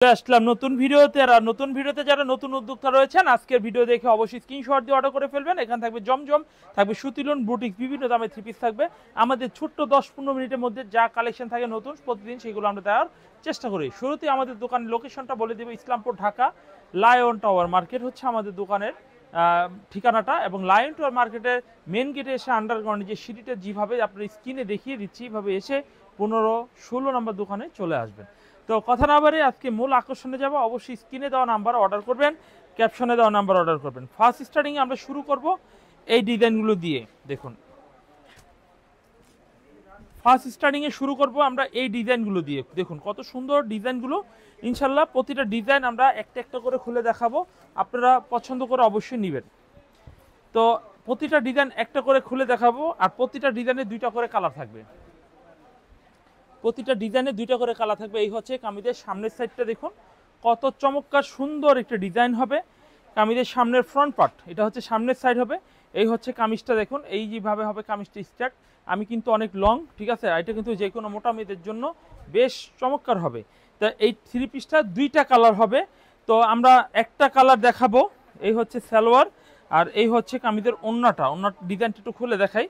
আসলাম নতুন ভিডিওতে। আর নতুন ভিডিওতে যারা নতুন উদ্যোক্তা রয়েছেন, আজকের ভিডিও দেখে অবশ্যই স্ক্রিনশট দিয়ে অর্ডার করে ফেলবেন। এখানে থাকবে জমজম, থাকবে সুতিলন, বুটিক, বিভিন্ন দামে থ্রি পিস থাকবে। আমাদের ছোট্ট 10-15 মিনিটের মধ্যে যা কালেকশন থাকে নতুন প্রতিদিন, সেগুলো আমরা দেওয়ার চেষ্টা করি। শুরুতে আমাদের দোকানের লোকেশনটা বলে দেবো। Islampur, Dhaka, lion tower market হচ্ছে আমাদের দোকানের ঠিকানাটা। এবং লায়ন টাওয়ার মার্কেটের মেন গেটে এসে আন্ডারগ্রাউন্ডে যে সিঁড়িটা যেভাবে আপনার স্ক্রিনে দেখিয়ে দিচ্ছি, এইভাবে এসে 15-16 নম্বর দোকানে চলে আসবেন। তো কথা না বাড়িয়ে আজকে মূল আকর্ষণে যাব। অবশ্যই স্ক্রিনে দেওয়া নাম্বার অর্ডার করবেন, ক্যাপশনে দেওয়া নাম্বার অর্ডার করবেন। ফার্স্ট স্টার্টিং আমরা শুরু করব এই ডিজাইনগুলো দিয়ে। দেখুন, ফার্স্ট স্টার্টিং এ শুরু করব আমরা এই ডিজাইনগুলো দিয়ে। দেখুন কত সুন্দর ডিজাইনগুলো। ইনশাল্লাহ প্রতিটা ডিজাইন আমরা একটা একটা করে খুলে দেখাবো, আপনারা পছন্দ করে অবশ্যই নেবেন। তো প্রতিটা ডিজাইন একটা করে খুলে দেখাবো, আর প্রতিটা ডিজাইনে দুইটা করে কালার থাকবে। প্রতিটা ডিজাইনে দুইটা করে কালার থাকবে। এই হচ্ছে কামিজের সামনের সাইডটা, দেখুন কত চমৎকার সুন্দর একটা ডিজাইন হবে। কামিজের সামনের ফ্রন্ট পার্ট, এটা হচ্ছে সামনের সাইড হবে। এই হচ্ছে কামিজটা, দেখুন এই যেভাবে হবে কামিজটা স্টার্ট। আমি কিন্তু অনেক লং, ঠিক আছে, এটা কিন্তু যে কোনো মোটা মেয়েদের জন্য বেশ চমৎকার হবে। তা এই থ্রি পিসটা দুইটা কালার হবে। তো আমরা একটা কালার দেখাবো। এই হচ্ছে সালোয়ার, আর এই হচ্ছে কামিজের ওন্নাটা। ওন্নার ডিজাইনটা একটু খুলে দেখাই।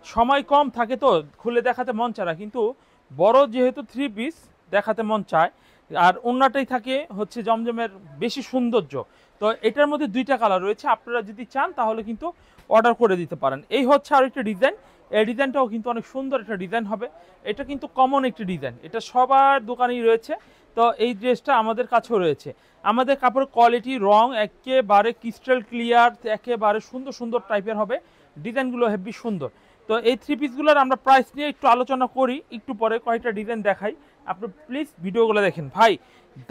সময় কম থাকে তো খুলে দেখাতে মন চায় না, কিন্তু বড় যেহেতু থ্রি পিস দেখাতে মন চায়। আর ওন্নাটাই থাকে হচ্ছে জমজমের বেশি সৌন্দর্য। তো এটার মধ্যে দুইটা কালার রয়েছে, আপনারা যদি চান তাহলে কিন্তু অর্ডার করে দিতে পারেন। এই হচ্ছে আর একটা ডিজাইন। এই ডিজাইনটাও কিন্তু অনেক সুন্দর একটা ডিজাইন হবে। এটা কিন্তু কমন একটি ডিজাইন, এটা সবার দোকানেই রয়েছে। তো এই ড্রেসটা আমাদের কাছেও রয়েছে। আমাদের কাপড়ের কোয়ালিটি, রং একেবারে ক্রিস্টাল ক্লিয়ার, একেবারে সুন্দর সুন্দর টাইপের হবে। ডিজাইনগুলো হেভি সুন্দর। তো এই থ্রি পিসগুলোর আমরা প্রাইস নিয়ে একটু আলোচনা করি একটু পরে, কয়েকটা ডিজাইন দেখাই। আপনি প্লিজ ভিডিওগুলো দেখেন ভাই।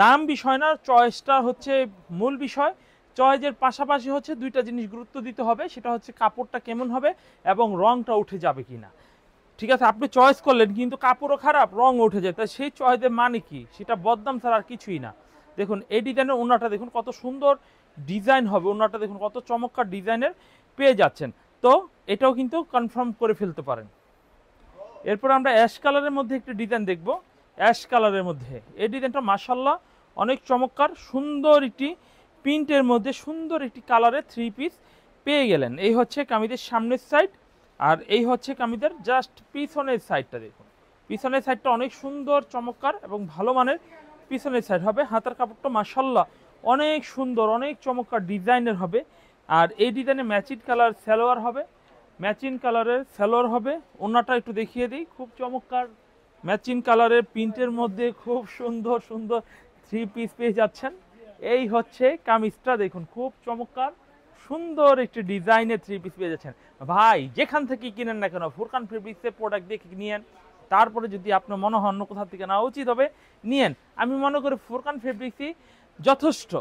দাম বিষয় না, চয়েসটা হচ্ছে মূল বিষয়। চয়েসের পাশাপাশি হচ্ছে দুইটা জিনিস গুরুত্ব দিতে হবে, সেটা হচ্ছে কাপড়টা কেমন হবে এবং রংটা উঠে যাবে কিনা। ঠিক আছে, আপনি চয়েস করলেন কিন্তু কাপড়ও খারাপ, রং উঠে যায়, তাই সেই চয়েসের মানে কি? সেটা বদনাম ছাড়া আর কিছুই না। দেখুন এই ডিজাইনের ওন্নাটা দেখুন কত সুন্দর ডিজাইন হবে। ওন্নাটা দেখুন কত চমৎকার ডিজাইনের পেয়ে যাচ্ছেন। তো এটাও কিন্তু কনফার্ম করে ফেলতে পারেন। এরপর আমরা অ্যাশ কালারের মধ্যে একটি ডিজাইন দেখব। অ্যাশ কালারের মধ্যে এই ডিজাইনটা মাশাআল্লাহ অনেক চমৎকার, সুন্দর একটি প্রিন্টের মধ্যে সুন্দর একটি কালারের থ্রি পিস পেয়ে গেলেন। এই হচ্ছে কামিজের সামনের সাইড, আর এই হচ্ছে কামিজের জাস্ট পিছনের সাইডটা। দেখুন পিছনের সাইডটা অনেক সুন্দর চমৎকার এবং ভালো মানের পিছনের সাইড হবে। হাতার কাপড়টা মাশাআল্লাহ অনেক সুন্দর, অনেক চমৎকার ডিজাইনের হবে। আর এই ডিজাইনে ম্যাচিং কালার সালোয়ার হবে, ম্যাচিং কালারের সালোয়ার হবে। ওন্নাটা একটু দেখিয়ে দিই, খুব চমৎকার ম্যাচিং কালারের প্রিন্টের মধ্যে খুব সুন্দর সুন্দর থ্রি পিস পেয়ে যাচ্ছেন। এই হচ্ছে কামিজটা, দেখুন খুব চমৎকার সুন্দর একটি ডিজাইনের থ্রি পিস পেয়ে যাচ্ছেন। ভাই যেখান থেকে কিনেন না কেন, ফুরকান ফেব্রিক্সের প্রোডাক্ট দেখে নিয়েন। তারপরে যদি আপনার মনে হয় অন্য কোথাও থেকে নেওয়া উচিত হবে, নিয়েন। আমি মনে করি ফুরকান ফেব্রিক্সই যথেষ্ট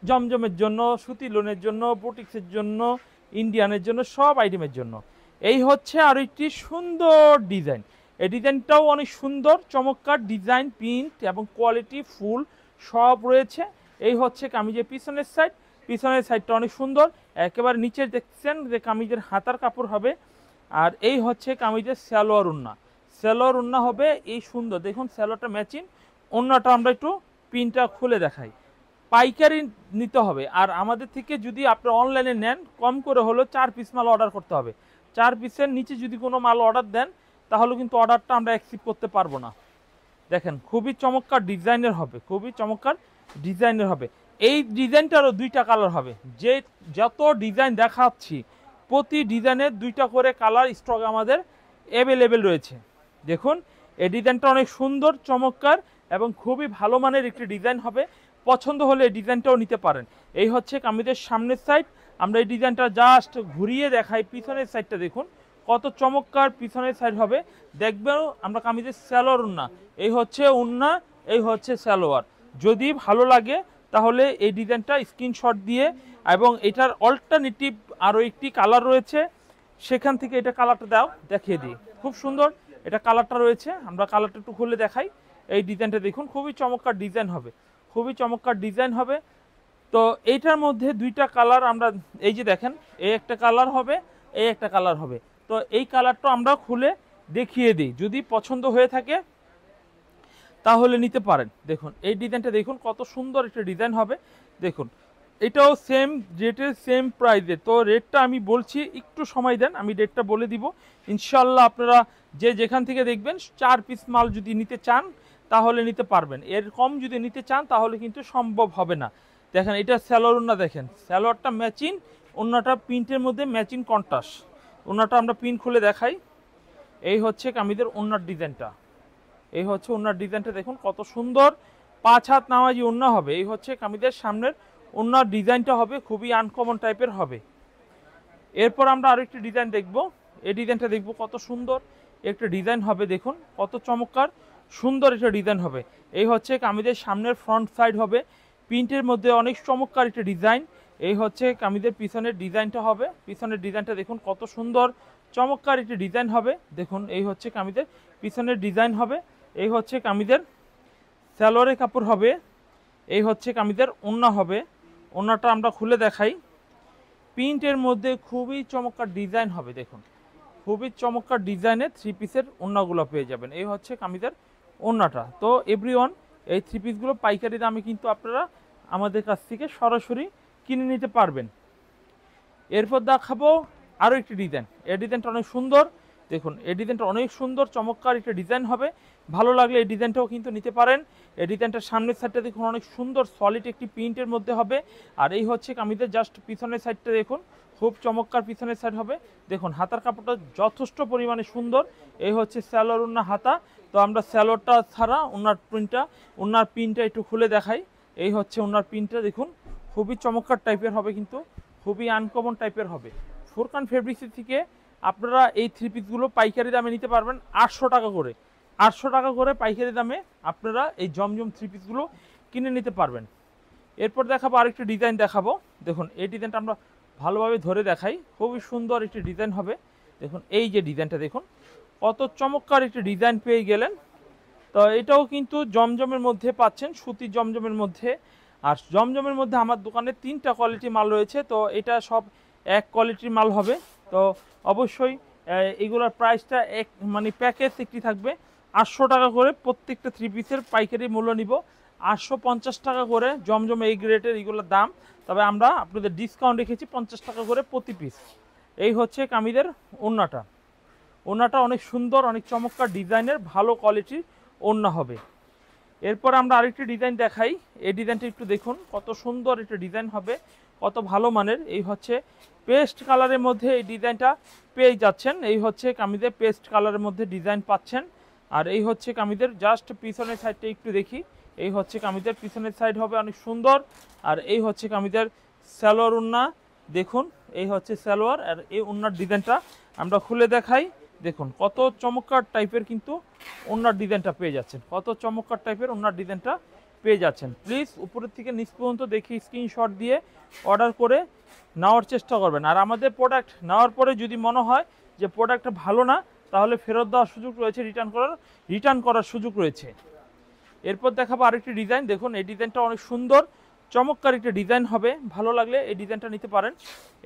জমজমের জন্য, সুতি লোনের জন্য, বুটিক্সের জন্য, ইন্ডিয়ানের জন্য, সব আইটেমের জন্য। এই হচ্ছে আর একটি সুন্দর ডিজাইন। এই ডিজাইনটাও অনেক সুন্দর চমৎকার ডিজাইন, প্রিন্ট এবং কোয়ালিটি ফুল সব রয়েছে। এই হচ্ছে কামিজের পিছনের সাইড। পিছনের সাইডটা অনেক সুন্দর, একেবারে নিচে দেখছেন যে কামিজের হাতার কাপড় হবে। আর এই হচ্ছে কামিজের সালোয়ার ওন্না। সালোয়ার ওন্না হবে এই সুন্দর, দেখুন সালোয়ারটা ম্যাচিং। ওন্নাটা আমরা একটু প্রিন্টটা খুলে দেখাই। পাইকারি নিতে হবে। আর আমাদের থেকে যদি আপনি অনলাইনে নেন, কম করে হলো 4 পিস মাল অর্ডার করতে হবে। 4 পিসের নিচে যদি কোনো মাল অর্ডার দেন, তাহলে কিন্তু অর্ডারটা আমরা অ্যাকসেপ্ট করতে পারবো না। দেখেন খুবই চমৎকার ডিজাইনের হবে, খুবই চমৎকার ডিজাইনের হবে। এই ডিজাইনটারও দুইটা কালার হবে। যে যত ডিজাইন দেখাচ্ছি প্রতি ডিজাইনের দুইটা করে কালার স্টক আমাদের অ্যাভেলেবেল রয়েছে। দেখুন এই ডিজাইনটা অনেক সুন্দর চমৎকার এবং খুবই ভালো মানের একটি ডিজাইন হবে। পছন্দ হলে এই ডিজাইনটাও নিতে পারেন। এই হচ্ছে কামিজের সামনের সাইড। আমরা এই ডিজাইনটা জাস্ট ঘুরিয়ে দেখাই। পিছনের সাইডটা দেখুন কত চমৎকার পিছনের সাইড হবে। দেখবেন আমরা কামিজের সালোয়ার ওন্না, এই হচ্ছে ওন্না, এই হচ্ছে সালোয়ার। যদি ভালো লাগে তাহলে এই ডিজাইনটা স্ক্রিনশট দিয়ে, এবং এটার অল্টারনেটিভ আরও একটি কালার রয়েছে, সেখান থেকে এটা কালারটা দাও দেখিয়ে দিই। খুব সুন্দর এটা কালারটা রয়েছে, আমরা কালারটা একটু খুলে দেখাই। এই ডিজাইনটা দেখুন খুবই চমৎকার ডিজাইন হবে, খুবই চমৎকার ডিজাইন হবে। তো এইটার মধ্যে দুইটা কালার আমরা, এই যে দেখেন এই একটা কালার হবে, এই একটা কালার হবে। তো এই কালারটা আমরা খুলে দেখিয়ে দিই, যদি পছন্দ হয়ে থাকে তাহলে নিতে পারেন। দেখুন এই ডিজাইনটা দেখুন কত সুন্দর একটা ডিজাইন হবে। দেখুন এটাও সেম রেটের, সেম প্রাইসে। তো রেটটা আমি বলছি, একটু সময় দেন, আমি রেটটা বলে দিব। ইনশাল্লাহ আপনারা যে যেখান থেকে দেখবেন 4 পিস মাল যদি নিতে চান তাহলে নিতে পারবেন। এর কম যদি নিতে চান তাহলে কিন্তু সম্ভব হবে না। দেখেন এটা স্যালোয়ার ওড়না, দেখেন স্যালোয়ারটা ম্যাচিং, ওড়নাটা প্রিন্টের মধ্যে ম্যাচিং কন্ট্রাস্ট। ওড়নাটা আমরা প্রিন্ট খুলে দেখাই। এই হচ্ছে কামিজের ওড়নার ডিজাইনটা, এই হচ্ছে ওড়নার ডিজাইনটা দেখুন কত সুন্দর। 5 হাত নামাজি ওড়না হবে। এই হচ্ছে কামিজের সামনের ওড়নার ডিজাইনটা হবে, খুবই আনকমন টাইপের হবে। এরপর আমরা আরেকটি ডিজাইন দেখব। এই ডিজাইনটা দেখব কত সুন্দর একটা ডিজাইন হবে। দেখুন কত চমৎকার সুন্দর একটা ডিজাইন হবে। এই হচ্ছে কামিজের সামনের ফ্রন্ট সাইড হবে প্রিন্টের মধ্যে, অনেক চমৎকার একটা ডিজাইন। এই হচ্ছে কামিজের পিছনের ডিজাইনটা হবে। পিছনের ডিজাইনটা দেখুন কত সুন্দর চমৎকার একটি ডিজাইন হবে। দেখুন এই হচ্ছে কামিজের পিছনের ডিজাইন হবে। এই হচ্ছে কামিজের সালোয়ারের কাপড় হবে। এই হচ্ছে কামিজের ওড়না হবে। ওড়নাটা আমরা খুলে দেখাই। প্রিন্টের মধ্যে খুবই চমৎকার ডিজাইন হবে। দেখুন খুবই চমৎকার ডিজাইনের 3 পিসের ওড়নাগুলো পেয়ে যাবেন। এই হচ্ছে কামিজের ওড়নাটা। তো এভরিওয়ান এই 3 পিসগুলো পাইকারি দামে কিন্তু আপনারা আমাদের কাছ থেকে সরাসরি কিনে নিতে পারবেন। এরপর দেখাবো আরও একটি ডিজাইন। এই ডিজাইনটা অনেক সুন্দর। দেখুন এই ডিজাইনটা অনেক সুন্দর চমৎকার একটা ডিজাইন হবে। ভালো লাগলে এই ডিজাইনটাও কিন্তু নিতে পারেন। এই ডিজাইনটার সামনের সাইডটা দেখুন অনেক সুন্দর সলিড একটি প্রিন্টের মধ্যে হবে। আর এই হচ্ছে কামিজের জাস্ট পিছনের সাইডটা দেখুন খুব চমৎকার পিছনের সাইড হবে। দেখুন হাতার কাপড়টা যথেষ্ট পরিমাণে সুন্দর। এই হচ্ছে স্যালোয়ার ওড়না হাতা। তো আমরা স্যালোয়ারটা ছাড়া ওড়নার প্রিন্টটা একটু খুলে দেখাই। এই হচ্ছে ওড়নার প্রিন্টটা দেখুন খুবই চমৎকার টাইপের হবে, কিন্তু খুবই আনকমন টাইপের হবে। ফোরকান ফেব্রিক্স থেকে আপনারা এই 3 পিসগুলো পাইকারি দামে নিতে পারবেন 800 টাকা করে। 800 টাকা করে পাইকারি দামে আপনারা এই জমজম 3 পিসগুলো কিনে নিতে পারবেন। এরপর দেখাবো আরেকটি ডিজাইন দেখাবো। দেখুন এই ডিজাইনটা আমরা ভালোভাবে ধরে দেখাই। খুবই সুন্দর একটি ডিজাইন হবে। দেখুন এই যে ডিজাইনটা দেখুন কত চমৎকার একটি ডিজাইন পেয়ে গেলেন। তো এটাও কিন্তু জমজমের মধ্যে পাচ্ছেন, সুতির জমজমের মধ্যে। আর জমজমের মধ্যে আমার দোকানে 3টা কোয়ালিটি মাল রয়েছে। তো এটা সব এক কোয়ালিটির মাল হবে। তো অবশ্যই এগুলোর প্রাইসটা মানে প্যাকেজ একটি থাকবে 800 টাকা করে। প্রত্যেকটা 3 পিসের পাইকারি মূল্য নিব 850 টাকা করে। জমজম এই গ্রেডের এগুলোর দাম, তবে আমরা আপনাদের ডিসকাউন্ট রেখেছি 50 টাকা করে প্রতি পিস। এই হচ্ছে কামিজের ওড়নাটা। ওড়নাটা অনেক সুন্দর, অনেক চমৎকার ডিজাইনের, ভালো কোয়ালিটির ওড়না হবে। এরপর আমরা আরেকটি ডিজাইন দেখাই। এই ডিজাইনটা একটু দেখুন কত সুন্দর একটা ডিজাইন হবে, কত ভালো মানের। এই হচ্ছে পেস্ট কালারের মধ্যে এই ডিজাইনটা পেয়ে যাচ্ছেন। এই হচ্ছে কামিজের পেস্ট কালারের মধ্যে ডিজাইন পাচ্ছেন। আর এই হচ্ছে কামিজের জাস্ট পিছনের সাইডটা একটু দেখি। এই হচ্ছে কামিজের পিছনের সাইড হবে অনেক সুন্দর। আর এই হচ্ছে কামিজের সালোয়ার ওড়না। দেখুন এই হচ্ছে সালোয়ার। আর এই ওড়নার ডিজাইনটা আমরা খুলে দেখাই। দেখুন কত চমৎকার টাইপের কিন্তু ওড়নার ডিজাইনটা পেয়ে যাচ্ছেন, কত চমৎকার টাইপের ওড়নার ডিজাইনটা পেয়ে যাচ্ছেন। প্লিজ উপরের থেকে নিচ পর্যন্ত দেখি স্ক্রিনশট দিয়ে অর্ডার করে নেওয়ার চেষ্টা করবেন। আর আমাদের প্রোডাক্ট নেওয়ার পরে যদি মনে হয় যে প্রোডাক্টটা ভালো না, তাহলে ফেরত দেওয়ার সুযোগ রয়েছে, রিটার্ন করার সুযোগ রয়েছে। এরপর দেখাবো আরেকটি ডিজাইন। দেখুন এই ডিজাইনটা অনেক সুন্দর চমৎকার একটা ডিজাইন হবে। ভালো লাগলে এই ডিজাইনটা নিতে পারেন।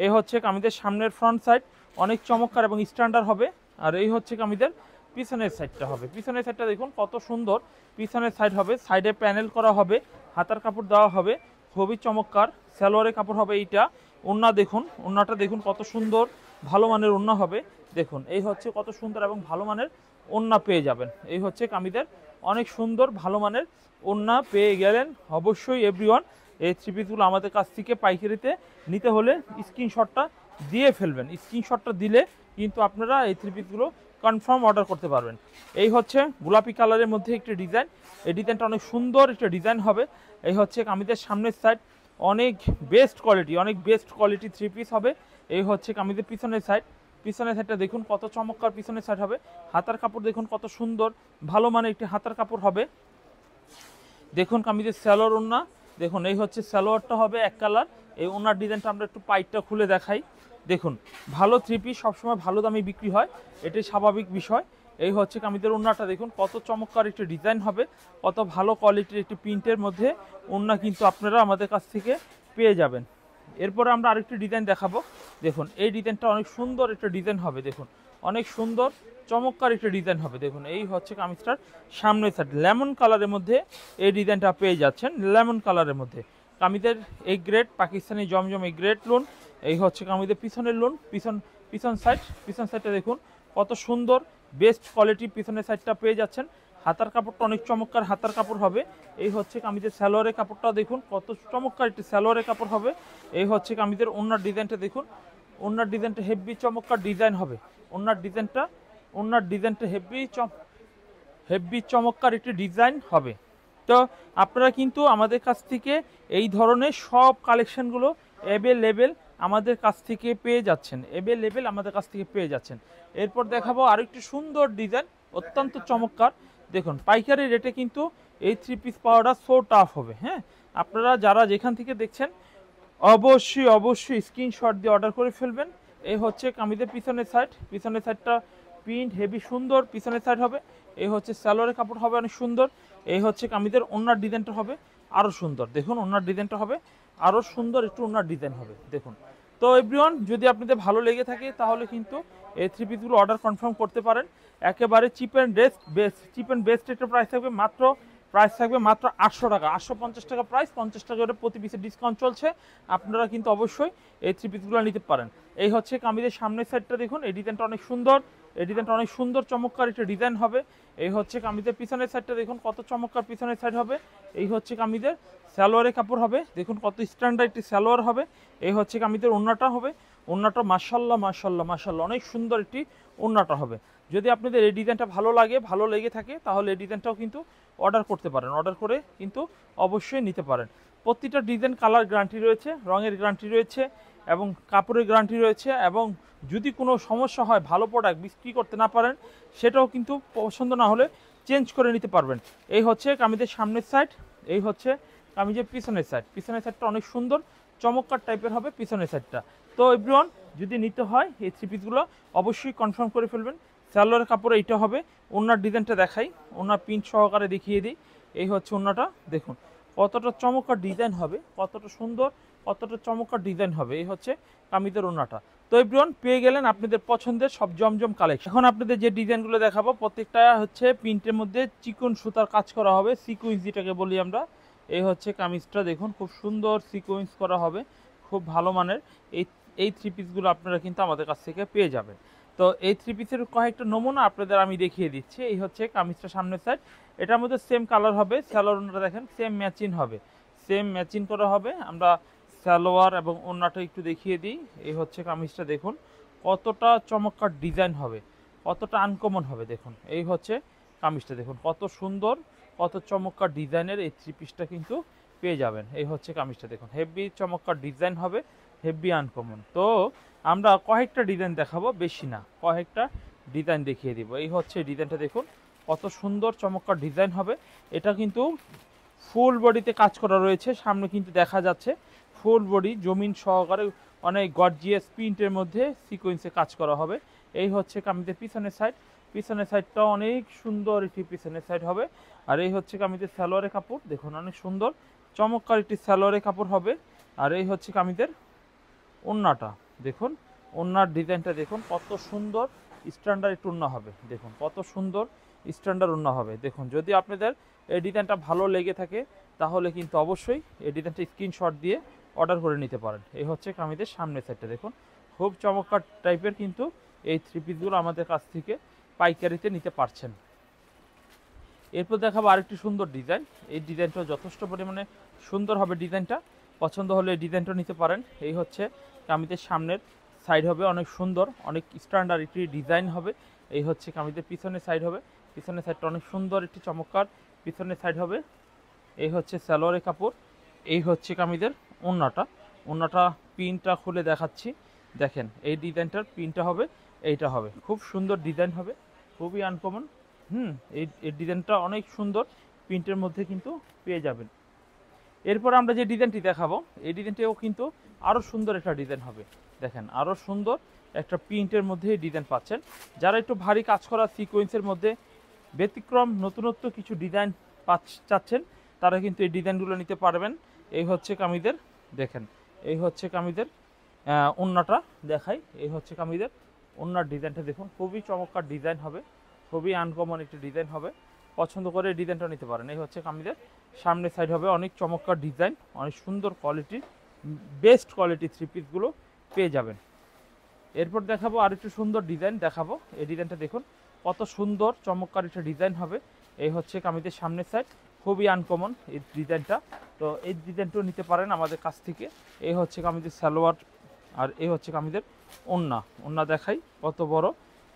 এই হচ্ছে কামিজের সামনের ফ্রন্ট সাইড অনেক চমৎকার এবং স্ট্যান্ডার্ড হবে। আর এই হচ্ছে কামিজের পিছনের সাইডটা হবে। পিছনের সাইডটা দেখুন কত সুন্দর পিছনের সাইড হবে। সাইডে প্যানেল করা হবে, হাতার কাপড় দেওয়া হবে, খুবই চমৎকার। সালোয়ারের কাপড় হবে এইটা। ওড়না দেখুন, ওড়নাটা দেখুন কত সুন্দর ভালো মানের ওড়না হবে। দেখুন এই হচ্ছে কত সুন্দর এবং ভালো মানের ওড়না পেয়ে যাবেন। এই হচ্ছে কামিজের অনেক সুন্দর ভালো মানের ওড়না পেয়ে গেলেন। অবশ্যই এভরিওয়ান এই 3 পিসগুলো আমাদের কাছ থেকে পাইকারিতে নিতে হলে স্ক্রিনশটটা দিয়ে ফেলবেন। স্ক্রিনশটটা দিলে কিন্তু আপনারা এই 3 পিসগুলো কনফার্ম অর্ডার করতে পারবেন। এই হচ্ছে গোলাপি কালারের মধ্যে একটি ডিজাইন। এই ডিজাইনটা অনেক সুন্দর একটা ডিজাইন হবে। এই হচ্ছে কামিজের সামনের সাইড অনেক বেস্ট কোয়ালিটি 3 পিস হবে। এই হচ্ছে কামিজের পিছনের সাইডটা দেখুন কত চমৎকার পিছনের সাইড হবে। হাতার কাপড় দেখুন কত সুন্দর ভালো মানের একটি হাতার কাপড় হবে। দেখুন কামিজের সালোয়ার ওড়না। দেখুন এই হচ্ছে সালোয়ারটা হবে এক কালার। এই ওড়নার ডিজাইনটা আমরা একটু পাইটটা খুলে দেখাই। দেখুন ভালো 3 পিস সবসময় ভালো দামে বিক্রি হয়, এটাই স্বাভাবিক বিষয়। এই হচ্ছে কামিজের ওড়নাটা দেখুন কত চমৎকার একটি ডিজাইন হবে, কত ভালো কোয়ালিটির একটি প্রিন্টের মধ্যে ওড়না কিন্তু আপনারা আমাদের কাছ থেকে পেয়ে যাবেন। এরপরে আমরা আরেকটি ডিজাইন দেখাবো। দেখুন এই ডিজাইনটা অনেক সুন্দর একটা ডিজাইন হবে। দেখুন অনেক সুন্দর চমৎকার একটা ডিজাইন হবে। দেখুন এই হচ্ছে কামিজটার সামনের সাইড, লেমন কালারের মধ্যে এই ডিজাইনটা পেয়ে যাচ্ছেন, লেমন কালারের মধ্যে। কামিজের এই গ্রেড পাকিস্তানি জমজম এই গ্রেড লোন। এই হচ্ছে কামিজের পিছনের লোন, পিছন সাইডটা দেখুন কত সুন্দর বেস্ট কোয়ালিটি পিছনের সাইডটা পেয়ে যাচ্ছেন। হাতার কাপড়টা অনেক চমৎকার হাতার কাপড় হবে। এই হচ্ছে কামিজের সালোয়ারের কাপড়টা দেখুন কত চমৎকার একটি সালোয়ারের কাপড় হবে। এই হচ্ছে কামিজের ওড়নার ডিজাইনটা দেখুন, ওড়নার ডিজাইনটা হেভি চমৎকার ডিজাইন হবে। ওড়নার ডিজাইনটা হেভি চমৎকার একটি ডিজাইন হবে। তো আপনারা কিন্তু আমাদের কাছ থেকে এই ধরনের সব কালেকশনগুলো অ্যাভেলেবেল আমাদের কাছ থেকে পেয়ে যাচ্ছেন। এরপর দেখাবো আরেকটি সুন্দর ডিজাইন, অত্যন্ত চমৎকার। দেখুন পাইকারি রেটে কিন্তু এই 3 পিস পাওয়াটা সো টাফ হবে। হ্যাঁ, আপনারা যারা যেখান থেকে দেখছেন অবশ্যই স্ক্রিনশট দিয়ে অর্ডার করে ফেলবেন। এই হচ্ছে কামিজের পিছনের সাইডটা প্রিন্ট হেভি সুন্দর পিছনের সাইড হবে। এই হচ্ছে সালোয়ারের কাপড় হবে অনেক সুন্দর। এই হচ্ছে কামিজের ওড়নার ডিজাইনটা হবে আরও সুন্দর। দেখুন ওড়নার ডিজাইনটা হবে আরও সুন্দর, একটু ওড়নার ডিজাইন হবে দেখুন। তো এভরিওয়ান, যদি আপনাদের ভালো লেগে থাকে তাহলে কিন্তু এই 3 পিসগুলো অর্ডার কনফার্ম করতে পারেন। একেবারে চিপ অ্যান্ড বেস্ট একটা প্রাইস থাকবে মাত্র 800 টাকা, 850 টাকা প্রাইস, 50 টাকা করে প্রতি পিসের ডিসকাউন্ট চলছে। আপনারা কিন্তু অবশ্যই এই 3 পিসগুলো নিতে পারেন। এই হচ্ছে কামিজের সামনের সাইডটা দেখুন, এই ডিজাইনটা অনেক সুন্দর চমৎকার একটা ডিজাইন হবে। এই হচ্ছে কামিজের পিছনের সাইডটা দেখুন কত চমৎকার পিছনের সাইড হবে। এই হচ্ছে কামিজের সালোয়ারের কাপড় হবে, দেখুন কত স্ট্যান্ডার্ড একটি সালোয়ার হবে। এই হচ্ছে কামিজের ওড়নাটা হবে, ওড়নাটা মাশাল্লাহ অনেক সুন্দর একটি ওড়নাটা হবে। যদি আপনাদের এই ডিজাইনটা ভালো লেগে থাকে তাহলে এই ডিজাইনটাও কিন্তু অর্ডার করতে পারেন, অর্ডার করে কিন্তু অবশ্যই নিতে পারেন। প্রতিটা ডিজাইন কালার গ্যারান্টি রয়েছে, রঙের গ্যারান্টি রয়েছে এবং কাপড়ের গ্যারান্টি রয়েছে। এবং যদি কোনো সমস্যা হয়, ভালো প্রোডাক্ট বিক্রি করতে না পারেন, সেটাও কিন্তু পছন্দ না হলে চেঞ্জ করে নিতে পারবেন। এই হচ্ছে কামিজের সামনের সাইড, এই হচ্ছে কামিজের পিছনের সাইডটা অনেক সুন্দর চমৎকার টাইপের হবে পিছনের সাইডটা। তো এভরিওয়ান, যদি নিতে হয় এই 3 পিসগুলো অবশ্যই কনফার্ম করে ফেলবেন। সালোয়ারের কাপড় এইটা হবে। ওড়নার ডিজাইনটা দেখাই, ওড়নার প্রিন্ট সহকারে দেখিয়ে দিই। এই হচ্ছে ওড়নাটা, দেখুন কতটা চমৎকার ডিজাইন হবে, কতটা সুন্দর, কতটা চমৎকার ডিজাইন হবে। এই হচ্ছে কামিজের ওড়নাটা। তো এভরিওয়ান, পেয়ে গেলেন আপনাদের পছন্দের সব জমজম কালেকশন। এখন আপনাদের যে ডিজাইনগুলো দেখাবো প্রত্যেকটা হচ্ছে প্রিন্টের মধ্যে চিকন সুতার কাজ করা হবে, সিকুয়েন্স যেটাকে বলি আমরা। এই হচ্ছে কামিজটা দেখুন খুব সুন্দর সিকুয়েন্স করা হবে, খুব ভালো মানের। এই 3 পিসগুলো আপনারা কিন্তু আমাদের কাছ থেকে পেয়ে যাবেন। তো এই 3 পিসের কয়েকটা নমুনা আপনাদের আমি দেখিয়ে দিচ্ছি। এই হচ্ছে কামিজটা সামনের সাইড, এটার মধ্যে সেম কালার হবে, সালোয়ারটা দেখেন সেম ম্যাচিং করা হবে। আমরা সালোয়ার এবং ওড়নাটা একটু দেখিয়ে দিই। এই হচ্ছে কামিজটা দেখুন কতটা চমৎকার ডিজাইন হবে, কতটা আনকমন হবে। দেখুন এই হচ্ছে কামিজটা দেখুন কত সুন্দর, কত চমৎকার ডিজাইনের এই 3 পিসটা কিন্তু পেয়ে যাবেন। এই হচ্ছে কামিজটা দেখুন হেভি চমৎকার ডিজাইন হবে, হেভি আনকমন। তো আমরা কয়েকটা ডিজাইন দেখাবো, বেশি না, কয়েকটা ডিজাইন দেখিয়ে দিব। এই হচ্ছে ডিজাইনটা দেখুন কত সুন্দর চমৎকার ডিজাইন হবে। এটা কিন্তু ফুল বডিতে কাজ করা রয়েছে, সামনে কিন্তু দেখা যাচ্ছে ফুল বডি জমিন সহকারে অনেক গর্জিয়াস প্রিন্টের মধ্যে সিকোয়েন্সে কাজ করা হবে। এই হচ্ছে কামিজের পিছনের সাইডটা অনেক সুন্দর একটি পিছনের সাইড হবে। আর এই হচ্ছে কামিজের সালোয়ারের কাপড়, দেখুন অনেক সুন্দর চমৎকার একটি সালোয়ারের কাপড় হবে। আর এই হচ্ছে কামিজের ওড়নাটা, দেখুন ওড়নার ডিজাইনটা দেখুন কত সুন্দর স্ট্যান্ডার্ড একটু ওড়না হবে। দেখুন কত সুন্দর স্ট্যান্ডার্ড ওড়না হবে। দেখুন যদি আপনাদের এই ডিজাইনটা ভালো লেগে থাকে তাহলে কিন্তু অবশ্যই এই ডিজাইনটা স্ক্রিনশট দিয়ে অর্ডার করে নিতে পারেন। এই হচ্ছে কামিজের সামনের সাইডটা দেখুন খুব চমৎকার টাইপের কিন্তু এই 3 পিসগুলো আমাদের কাছ থেকে পাইকারিতে নিতে পারছেন। এরপর দেখাবো আরেকটি সুন্দর ডিজাইন, এই ডিজাইনটা যথেষ্ট পরিমাণে সুন্দর হবে। ডিজাইনটা পছন্দ হলে এই ডিজাইনটা নিতে পারেন। এই হচ্ছে কামিজের সামনের সাইড হবে অনেক সুন্দর, অনেক স্ট্যান্ডার্ড একটি ডিজাইন হবে। এই হচ্ছে কামিজের পিছনের সাইড হবে, পিছনের সাইডটা অনেক সুন্দর একটি চমৎকার পিছনের সাইড হবে। এই হচ্ছে সালোয়ারের কাপড়, এই হচ্ছে কামিজের ওড়নাটা পিনটা খুলে দেখাচ্ছি। দেখেন এই ডিজাইনটার পিনটা হবে, এইটা হবে খুব সুন্দর ডিজাইন হবে, খুবই আনকমন। এই ডিজাইনটা অনেক সুন্দর প্রিন্টের মধ্যে কিন্তু পেয়ে যাবেন। এরপর আমরা যে ডিজাইনটি দেখাবো এই ডিজাইনটাও কিন্তু আরও সুন্দর একটা ডিজাইন হবে। দেখেন আরও সুন্দর একটা প্রিন্টের মধ্যে এই ডিজাইন পাচ্ছেন। যারা একটু ভারী কাজ করা সিকোয়েন্সের মধ্যে ব্যতিক্রম নতুনত্ব কিছু ডিজাইন চাচ্ছেন তারা কিন্তু এই ডিজাইনগুলো নিতে পারবেন। এই হচ্ছে কামিজের, দেখেন এই হচ্ছে কামিজের ওড়নাটা দেখাই। এই হচ্ছে কামিজের ওড়নার ডিজাইনটা দেখুন, খুবই চমৎকার ডিজাইন হবে, খুবই আনকমন একটি ডিজাইন হবে। পছন্দ করে এই ডিজাইনটা নিতে পারেন। এই হচ্ছে কামিজের সামনের সাইড হবে, অনেক চমৎকার ডিজাইন, অনেক সুন্দর কোয়ালিটির, বেস্ট কোয়ালিটি থ্রি পিসগুলো পেয়ে যাবেন। এরপর দেখাবো আর একটু সুন্দর ডিজাইন দেখাবো। এই ডিজাইনটা দেখুন, কত সুন্দর চমৎকার একটা ডিজাইন হবে। এই হচ্ছে কামিজের সামনের সাইড, খুবই আনকমন এই ডিজাইনটা। তো এই ডিজাইনটাও নিতে পারেন আমাদের কাছ থেকে। এই হচ্ছে কামিজের সালোয়ার, আর এই হচ্ছে কামিজের ওড়না। ওড়না দেখাই, কত বড়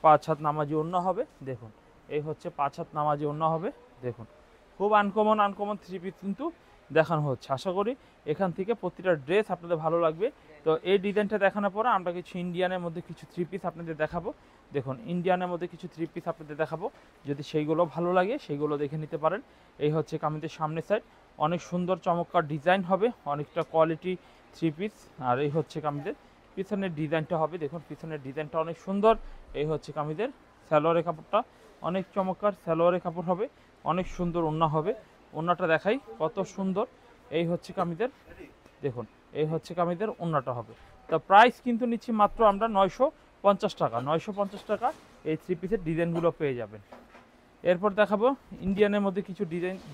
5 হাত নামাজি ওড়না হবে দেখুন। এই হচ্ছে 5 হাত নামাজি ওড়না হবে দেখুন। খুব আনকমন থ্রি পিস কিন্তু দেখানো হচ্ছে। আশা করি এখান থেকে প্রতিটা ড্রেস আপনাদের ভালো লাগবে। তো এই ডিজাইনটা দেখানোর পরে আমরা কিছু ইন্ডিয়ানের মধ্যে কিছু থ্রি পিস আপনাদের দেখাবো। দেখুন, ইন্ডিয়ানের মধ্যে কিছু থ্রি পিস আপনাদের দেখাবো, যদি সেইগুলো ভালো লাগে সেইগুলো দেখে নিতে পারেন। এই হচ্ছে কামিজের সামনের সাইড, অনেক সুন্দর চমৎকার ডিজাইন হবে, অনেকটা কোয়ালিটি থ্রি পিস। আর এই হচ্ছে কামিজের পিছনের ডিজাইনটা হবে দেখুন, পিছনের ডিজাইনটা অনেক সুন্দর। এই হচ্ছে কামিজের সালোয়ারের কাপড়টা, অনেক চমৎকার সালোয়ারের কাপড় হবে, অনেক সুন্দর ওড়না হবে। ওড়নাটা দেখাই, কত সুন্দর। এই হচ্ছে কামিজের দেখুন, এই হচ্ছে কামিজের ওড়নাটা হবে। তো প্রাইস কিন্তু নিচ্ছি মাত্র আমরা 950 টাকা। 950 টাকা এই থ্রি পিসের ডিজাইনগুলো পেয়ে যাবেন। এরপর দেখাবো ইন্ডিয়ানের মধ্যে কিছু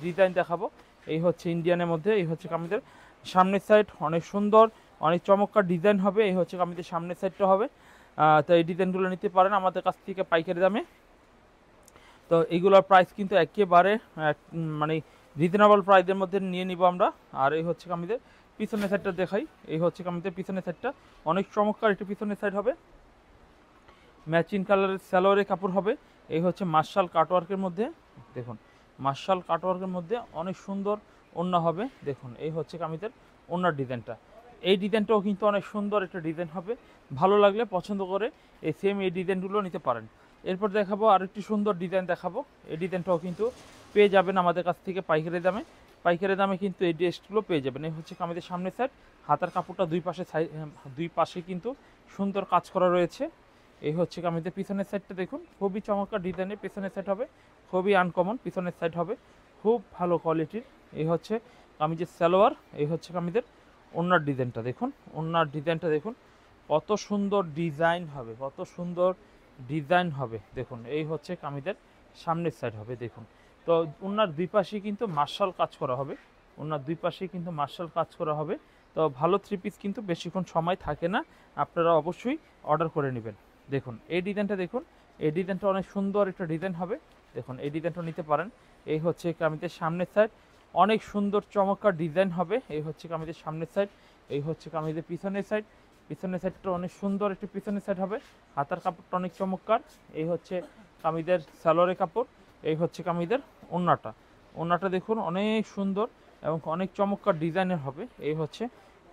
ডিজাইন দেখাবো। এই হচ্ছে ইন্ডিয়ানের মধ্যে, এই হচ্ছে কামিজের সামনের সাইড, অনেক সুন্দর, অনেক চমৎকার ডিজাইন হবে। এই হচ্ছে কামিজের সামনের সাইডটা হবে। তো এই ডিজাইনগুলো নিতে পারেন আমাদের কাছ থেকে পাইকারি দামে। তো এইগুলোর প্রাইস কিন্তু একেবারে মানে রিজনেবল প্রাইসের মধ্যে নিয়ে নিব আমরা। আর এই হচ্ছে কামিজের পিছনের সাইডটা দেখাই। এই হচ্ছে কামিজের পিছনের সাইডটা, অনেক চমৎকার একটি পিছনের সাইড হবে, ম্যাচিং কালারের সালোয়ারের কাপড় হবে। এই হচ্ছে মার্শাল কাটওয়ার্কের মধ্যে দেখুন, মার্শাল কাটওয়ার্কের মধ্যে অনেক সুন্দর ওড়না হবে দেখুন। এই হচ্ছে কামিজের ওড়নার ডিজাইনটা। এই ডিজাইনটাও কিন্তু অনেক সুন্দর একটা ডিজাইন হবে, ভালো লাগলে পছন্দ করে এই ডিজাইনগুলো নিতে পারেন। এরপর দেখাবো আরেকটি সুন্দর ডিজাইন দেখাবো। এই ডিজাইনটাও কিন্তু পেয়ে যাবেন আমাদের কাছ থেকে পাইকারি দামে। পাইকারি দামে কিন্তু এই ড্রেসগুলো পেয়ে যাবেন। এই হচ্ছে কামিজের সামনের সাইড, হাতার কাপড়টা দুই পাশে কিন্তু সুন্দর কাজ করা রয়েছে। এই হচ্ছে কামিজের পিছনের সাইডটা দেখুন, খুবই চমৎকার ডিজাইনের পিছনের সাইড হবে, খুবই আনকমন পিছনের সাইড হবে, খুব ভালো কোয়ালিটির। এই হচ্ছে কামিজের সালোয়ার। এই হচ্ছে কামিজের ওড়নার ডিজাইনটা দেখুন, ওড়নার ডিজাইনটা দেখুন, কত সুন্দর ডিজাইন হবে, কত সুন্দর ডিজাইন হবে দেখুন। এই হচ্ছে কামিজের সামনের সাইড হবে দেখুন। তো ওড়নার দুই পাশেই কিন্তু মার্শাল কাজ করা হবে, ওড়নার দুই পাশেই কিন্তু মার্শাল কাজ করা হবে। তো ভালো থ্রি পিস কিন্তু বেশিক্ষণ সময় থাকে না, আপনারা অবশ্যই অর্ডার করে নেবেন। দেখুন এই ডিজাইনটা দেখুন, এই ডিজাইনটা অনেক সুন্দর একটা ডিজাইন হবে দেখুন। এই ডিজাইনটা নিতে পারেন। এই হচ্ছে কামিজের সামনের সাইড, অনেক সুন্দর চমৎকার ডিজাইন হবে। এই হচ্ছে কামিজের সামনের সাইড, এই হচ্ছে কামিজের পিছনের সাইড। পিছনের সাইডটা অনেক সুন্দর একটি পিছনের সাইড হবে, হাতার কাপড়টা অনেক চমৎকার। এই হচ্ছে কামিজের সালোয়ারের কাপড়। এই হচ্ছে কামিজের ওড়নাটা, ওড়নাটা দেখুন অনেক সুন্দর এবং অনেক চমৎকার ডিজাইনের হবে। এই হচ্ছে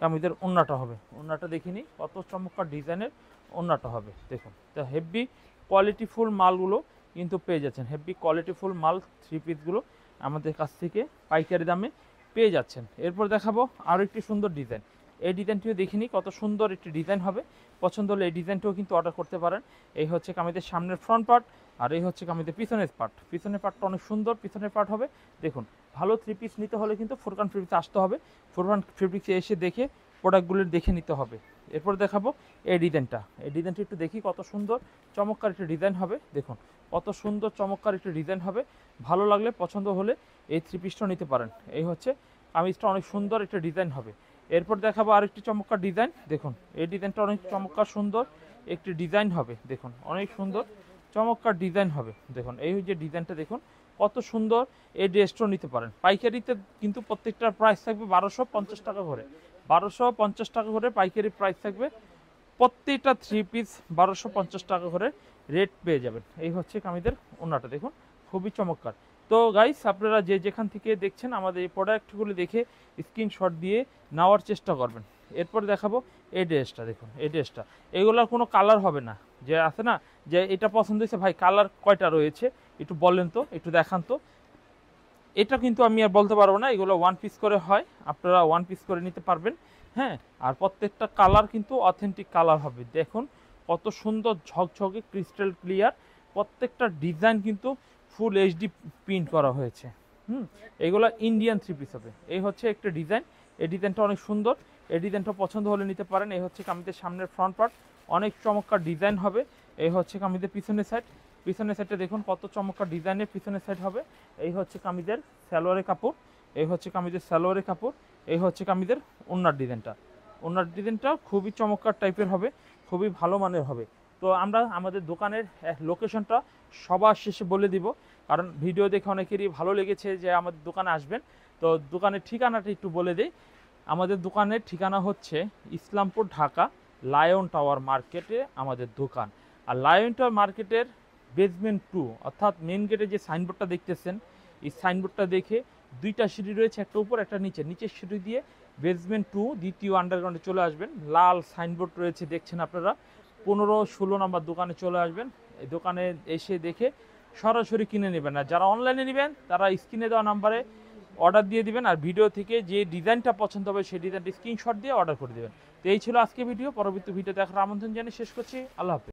কামিজের ওড়নাটা হবে, ওড়নাটা দেখিনি কত চমৎকার ডিজাইনের ওড়নাটা হবে দেখুন। তো হেভি কোয়ালিটিফুল মালগুলো কিন্তু পেয়ে যাচ্ছেন, হেভি কোয়ালিটিফুল মাল থ্রি পিসগুলো আমাদের কাছ থেকে পাইকারি দামে পেয়ে যাচ্ছেন। এরপর দেখাবো আরও একটি সুন্দর ডিজাইন। এই ডিজাইনটিও দেখিনি, কত সুন্দর একটি ডিজাইন হবে। পছন্দ হলে এই ডিজাইনটিও কিন্তু অর্ডার করতে পারেন। এই হচ্ছে কামিজের সামনের ফ্রন্ট পার্ট, আর এই হচ্ছে কামিজের পিছনের পার্ট। পিছনের পার্টটা অনেক সুন্দর পিছনের পার্ট হবে দেখুন। ভালো থ্রি পিস নিতে হলে কিন্তু ফুরকান ফেব্রিক্সে আসতে হবে, ফুরকান ফেব্রিক্সে এসে দেখে প্রোডাক্টগুলো দেখে নিতে হবে। এরপর দেখাবো এই ডিজাইনটা। এই ডিজাইনটা একটু দেখি, কত সুন্দর চমৎকার একটি ডিজাইন হবে দেখুন, কত সুন্দর চমৎকার একটি ডিজাইন হবে। ভালো লাগলে পছন্দ হলে এই থ্রি পিসটা নিতে পারেন। এই হচ্ছে কামিজটা অনেক সুন্দর একটা ডিজাইন হবে। এরপর দেখাবো আরেকটি চমৎকার ডিজাইন দেখুন। এই ডিজাইনটা অনেক চমৎকার সুন্দর একটি ডিজাইন হবে দেখুন, অনেক সুন্দর চমৎকার ডিজাইন হবে দেখুন। এই যে ডিজাইনটা দেখুন, কত সুন্দর। এই ড্রেসটাও নিতে পারেন। পাইকারিতে কিন্তু প্রত্যেকটার প্রাইস থাকবে 1250 টাকা করে, 1250 টাকা করে পাইকারি প্রাইস থাকবে। প্রত্যেকটা থ্রি পিস 1250 টাকা করে রেট পেয়ে যাবেন। এই হচ্ছে কামিজের ওড়নাটা দেখুন, খুবই চমৎকার। তো গাইস, আপনারা যে যেখান থেকে দেখছেন আমাদের এই প্রোডাক্টগুলো দেখে স্ক্রিনশট দিয়ে নেওয়ার চেষ্টা করবেন। এরপর দেখাবো এই ড্রেসটা দেখুন। এই ড্রেসটা এগুলোর কোনো কালার হবে না, যে আছে না যে এটা পছন্দ হয়েছে ভাই কালার কয়টা রয়েছে একটু বলেন তো, একটু দেখান তো। এটা কিন্তু আমি আর বলতে পারবো না, এগুলো ওয়ান পিস করে হয়, আপনারা ওয়ান পিস করে নিতে পারবেন। হ্যাঁ, আর প্রত্যেকটা কালার কিন্তু অথেন্টিক কালার হবে দেখুন, কত সুন্দর ঝকঝকে ক্রিস্টাল ক্লিয়ার। প্রত্যেকটা ডিজাইন কিন্তু ফুল এইচডি প্রিন্ট করা হয়েছে। এগুলো ইন্ডিয়ান থ্রি পিস হবে। এই হচ্ছে একটা ডিজাইন, এই ডিজাইনটা অনেক সুন্দর। এই ডিজাইনটা পছন্দ হলে নিতে পারেন। এই হচ্ছে কামিজের সামনের ফ্রন্ট পার্ট, অনেক চমৎকার ডিজাইন হবে। এই হচ্ছে কামিজের পিছনের সাইড। পিছনের সাইডটা দেখুন কত চমৎকার ডিজাইনের পিছনের সাইড হবে। এই হচ্ছে কামিজের সালোয়ারের কাপড়, এই হচ্ছে কামিজের সালোয়ারের কাপড়, এই হচ্ছে কামিজের ওড়নার ডিজাইনটা। ওড়নার ডিজাইনটা খুবই চমৎকার টাইপের হবে, খুবই ভালো মানের হবে। তো আমরা আমাদের দোকানের লোকেশনটা সবার শেষে বলে দিব, কারণ ভিডিও দেখে অনেকেরই ভালো লেগেছে যে আমাদের দোকানে আসবেন। তো দোকানের ঠিকানাটা একটু বলে দিই। আমাদের দোকানের ঠিকানা হচ্ছে ইসলামপুর, ঢাকা, লায়ন টাওয়ার মার্কেটে আমাদের দোকান। আর লায়ন টাওয়ার মার্কেটের বেসমেন্ট 2 অর্থাৎ মেন গেটে যে সাইনবোর্ডটা দেখতেছেন, এই সাইনবোর্ডটা দেখে দুইটা সিঁড়ি রয়েছে, একটা উপর একটা নিচে। নিচের সিঁড়ি দিয়ে বেসমেন্ট 2 দ্বিতীয় আন্ডারগ্রাউন্ডে চলে আসবেন। লাল সাইনবোর্ড রয়েছে দেখছেন আপনারা, 15-16 নম্বর দোকানে চলে আসবেন। এই দোকানে এসে দেখে সরাসরি কিনে নেবেন। আর যারা অনলাইনে নেবেন তারা স্ক্রিনে দেওয়া নাম্বারে অর্ডার দিয়ে দিবেন, আর ভিডিও থেকে যে ডিজাইনটা পছন্দ হবে সেই ডিজাইনটি স্ক্রিনশট দিয়ে অর্ডার করে দেবেন। তো এই ছিল আজকে ভিডিও। পরবর্তী ভিডিও দেখার আমন্ত্রণ জানিয়ে শেষ করছি। আল্লাহ হাফেজ।